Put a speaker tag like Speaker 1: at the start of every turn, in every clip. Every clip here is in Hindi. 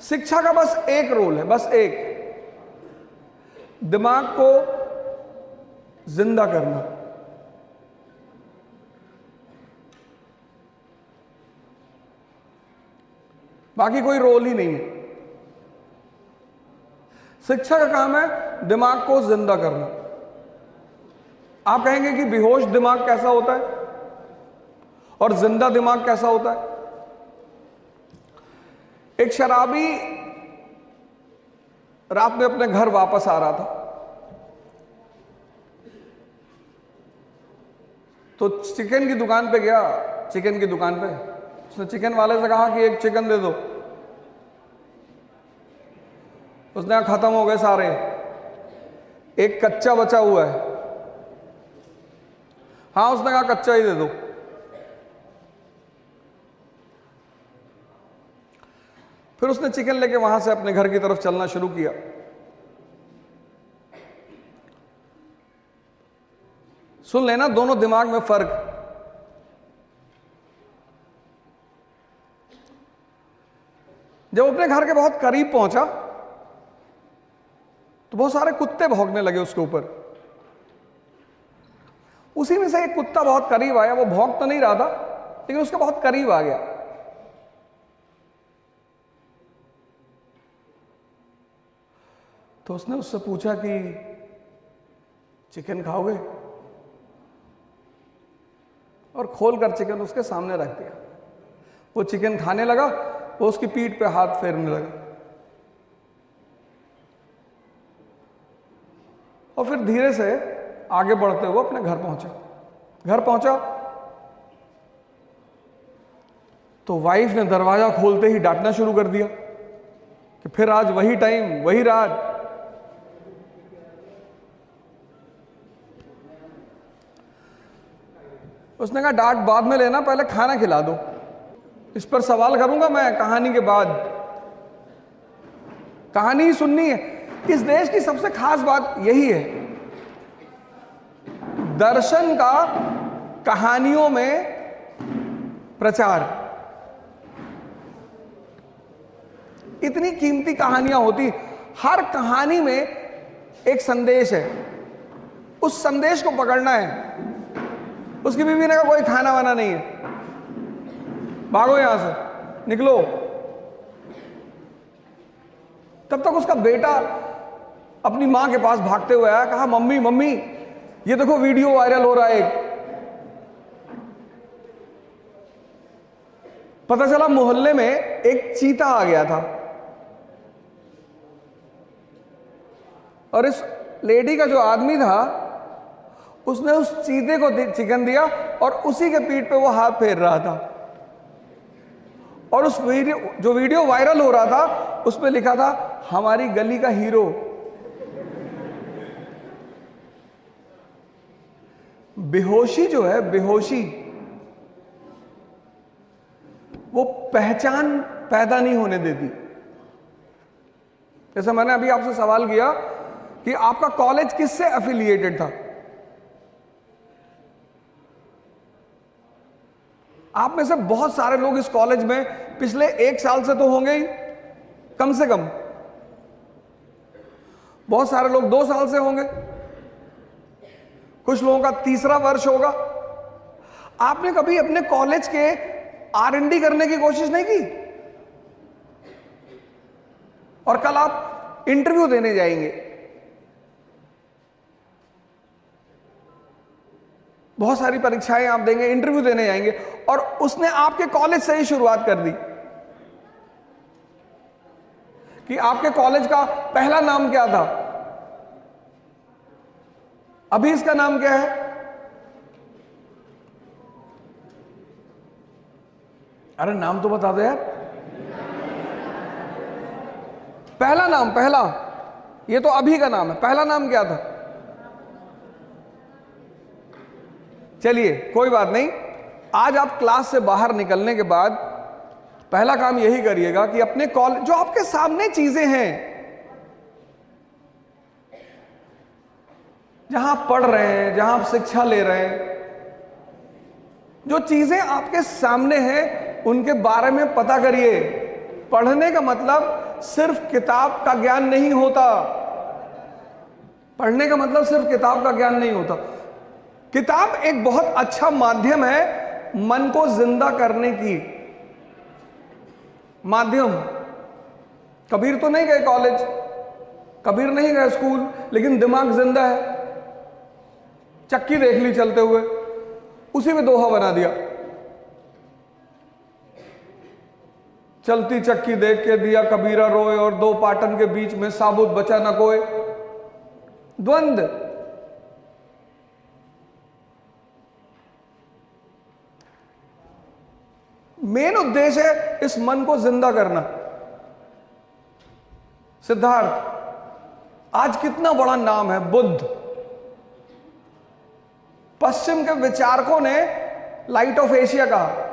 Speaker 1: शिक्षा का बस एक रोल है, बस एक, दिमाग को जिंदा करना। बाकी कोई रोल ही नहीं है। शिक्षा का काम है दिमाग को जिंदा करना। आप कहेंगे कि बेहोश दिमाग कैसा होता है और जिंदा दिमाग कैसा होता है? एक शराबी रात में अपने घर वापस आ रहा था, तो चिकन की दुकान पे गया। चिकन की दुकान पे उसने चिकन वाले से कहा कि एक चिकन दे दो। उसने कहा खत्म हो गए सारे, एक कच्चा बचा हुआ है। हाँ, उसने कहा कच्चा ही दे दो। फिर उसने चिकन लेके वहां से अपने घर की तरफ चलना शुरू किया। सुन लेना दोनों दिमाग में फर्क। जब अपने घर के बहुत करीब पहुंचा तो बहुत सारे कुत्ते भौंकने लगे उसके ऊपर। उसी में से एक कुत्ता बहुत करीब आया। वो भौंक तो नहीं रहा था, लेकिन उसके बहुत करीब आ गया। तो उसने उससे पूछा कि चिकन खाओगे? और खोलकर चिकन उसके सामने रख दिया। वो चिकन खाने लगा, वो उसकी पीठ पे हाथ फेरने लगा और फिर धीरे से आगे बढ़ते हुए अपने घर पहुंचा। घर पहुंचा तो वाइफ ने दरवाजा खोलते ही डांटना शुरू कर दिया कि फिर आज वही टाइम, वही रात। उसने कहा डांट बाद में लेना, पहले खाना खिला दो। इस पर सवाल करूंगा मैं कहानी के बाद। कहानी ही सुननी है। इस देश की सबसे खास बात यही है, दर्शन का कहानियों में प्रचार। इतनी कीमती कहानियां होती, हर कहानी में एक संदेश है। उस संदेश को पकड़ना है। उसकी बीवी ने कहा कोई खाना वाना नहीं है, भागो यहां से, निकलो। तब तक उसका बेटा अपनी मां के पास भागते हुए आया, कहा मम्मी मम्मी ये देखो वीडियो वायरल हो रहा है एक। पता चला मोहल्ले में एक चीता आ गया था और इस लेडी का जो आदमी था उसने उस चीते को चिकन दिया और उसी के पीठ पे वो हाथ फेर रहा था। और उस जो वीडियो वायरल हो रहा था उस पे लिखा था हमारी गली का हीरो। बेहोशी जो है, बेहोशी, वो पहचान पैदा नहीं होने देती। जैसे मैंने अभी आपसे सवाल किया कि आपका कॉलेज किससे एफिलिएटेड था। आप में से बहुत सारे लोग इस कॉलेज में पिछले 1 साल से तो होंगे ही, कम से कम। बहुत सारे लोग 2 साल से होंगे, कुछ लोगों का 3रा वर्ष होगा। आपने कभी अपने कॉलेज के R&D करने की कोशिश नहीं की? और कल आप इंटरव्यू देने जाएंगे, बहुत सारी परीक्षाएं आप देंगे, इंटरव्यू देने जाएंगे, और उसने आपके कॉलेज से ही शुरुआत कर दी कि आपके कॉलेज का पहला नाम क्या था, अभी इसका नाम क्या है? अरे नाम तो बता दो यार। पहला नाम, पहला, ये तो अभी का नाम है, पहला नाम क्या था? चलिए कोई बात नहीं, आज आप क्लास से बाहर निकलने के बाद पहला काम यही करिएगा कि अपने कॉलेज, जो आपके सामने चीजें हैं, जहां आप पढ़ रहे हैं, जहां आप शिक्षा ले रहे हैं, जो चीजें आपके सामने हैं उनके बारे में पता करिए। पढ़ने का मतलब सिर्फ किताब का ज्ञान नहीं होता। पढ़ने का मतलब सिर्फ किताब का ज्ञान नहीं होता। किताब एक बहुत अच्छा माध्यम है मन को जिंदा करने की। माध्यम, कबीर तो नहीं गए कॉलेज, कबीर नहीं गए स्कूल, लेकिन दिमाग जिंदा है। चक्की देख ली चलते हुए, उसी में दोहा बना दिया। चलती चक्की देख के दिया कबीरा रोए, और दो पाटन के बीच में साबुत बचा न कोई। द्वंद। मेन उद्देश्य है इस मन को जिंदा करना। सिद्धार्थ आज कितना बड़ा नाम है, बुद्ध। पश्चिम के विचारकों ने लाइट ऑफ एशिया कहा।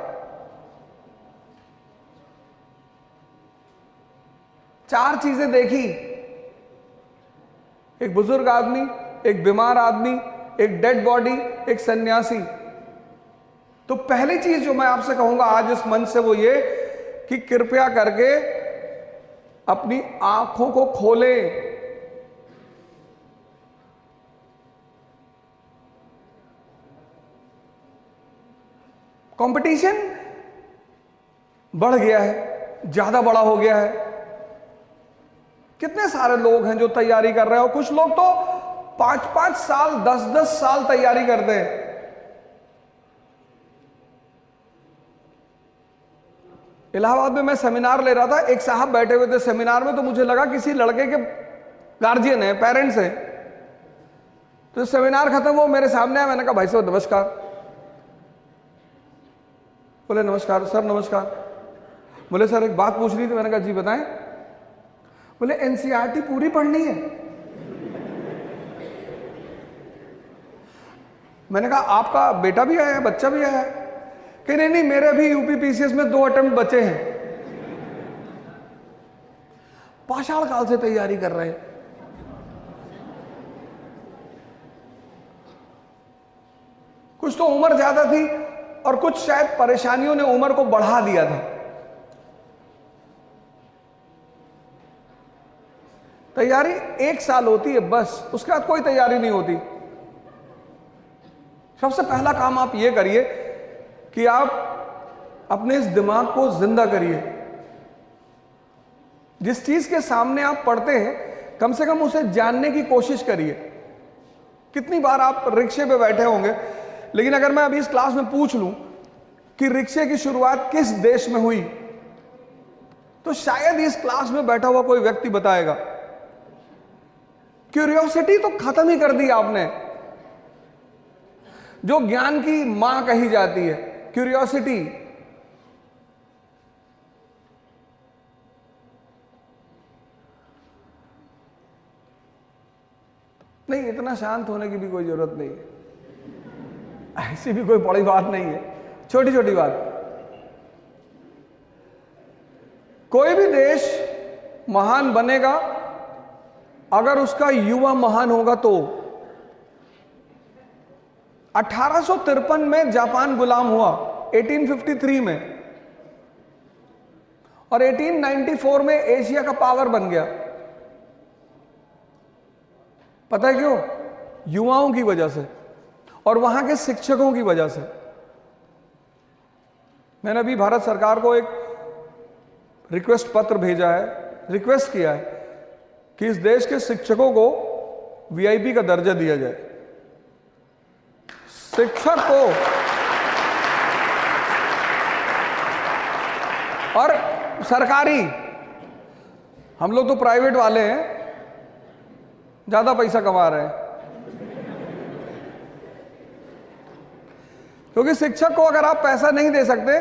Speaker 1: चार चीजें देखी, एक बुजुर्ग आदमी, एक बीमार आदमी, एक डेड बॉडी, एक सन्यासी। तो पहली चीज जो मैं आपसे कहूंगा आज इस मंच से वो ये कि कृपया करके अपनी आंखों को खोलें। कंपटीशन बढ़ गया है, ज्यादा बड़ा हो गया है। कितने सारे लोग हैं जो तैयारी कर रहे हैं, और कुछ लोग तो 5-5 साल 10-10 साल तैयारी करते हैं। इलाहाबाद में मैं सेमिनार ले रहा था, एक साहब बैठे हुए थे सेमिनार में, तो मुझे लगा किसी लड़के के गार्जियन है, पेरेंट्स हैं। तो सेमिनार खत्म हो मेरे सामने आया, मैंने कहा भाई साहब नमस्कार। बोले नमस्कार सर, नमस्कार। बोले सर एक बात पूछनी थी। मैंने कहा जी बताएं। बोले एनसीईआरटी पूरी पढ़नी है। मैंने कहा आपका बेटा भी आया है, बच्चा भी आया है? कि नहीं नहीं, मेरे भी यूपीपीसीएस में 2 अटेम्प्ट बचे हैं। पाषाण काल से तैयारी कर रहे हैं। कुछ तो उम्र ज्यादा थी और कुछ शायद परेशानियों ने उम्र को बढ़ा दिया था। तैयारी 1 साल होती है बस, उसके बाद कोई तैयारी नहीं होती। सबसे पहला काम आप ये करिए कि आप अपने इस दिमाग को जिंदा करिए। जिस चीज के सामने आप पढ़ते हैं कम से कम उसे जानने की कोशिश करिए। कितनी बार आप रिक्शे पे बैठे होंगे, लेकिन अगर मैं अभी इस क्लास में पूछ लूं कि रिक्शे की शुरुआत किस देश में हुई, तो शायद इस क्लास में बैठा हुआ कोई व्यक्ति बताएगा। क्यूरियोसिटी तो खत्म ही कर दी आपने, जो ज्ञान की मां कही जाती है, क्यूरियोसिटी। नहीं, इतना शांत होने की भी कोई जरूरत नहीं है, ऐसी भी कोई बड़ी बात नहीं है, छोटी छोटी बात। कोई भी देश महान बनेगा अगर उसका युवा महान होगा। तो 1853 में जापान गुलाम हुआ, 1853 में, और 1894 में एशिया का पावर बन गया। पता है क्यों? युवाओं की वजह से और वहां के शिक्षकों की वजह से। मैंने अभी भारत सरकार को एक रिक्वेस्ट पत्र भेजा है, रिक्वेस्ट किया है कि इस देश के शिक्षकों को वीआईपी का दर्जा दिया जाए। शिक्षक को, और सरकारी, हम लोग तो प्राइवेट वाले हैं, ज्यादा पैसा कमा रहे हैं। क्योंकि शिक्षक को अगर आप पैसा नहीं दे सकते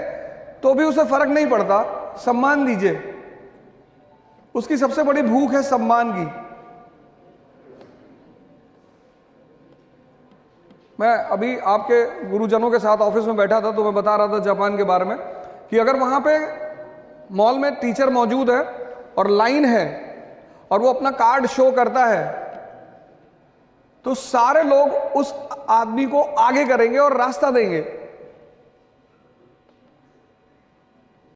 Speaker 1: तो भी उसे फर्क नहीं पड़ता, सम्मान दीजिए। उसकी सबसे बड़ी भूख है सम्मान की। मैं अभी आपके गुरुजनों के साथ ऑफिस में बैठा था तो मैं बता रहा था जापान के बारे में कि अगर वहां पे मॉल में टीचर मौजूद है और लाइन है और वो अपना कार्ड शो करता है तो सारे लोग उस आदमी को आगे करेंगे और रास्ता देंगे।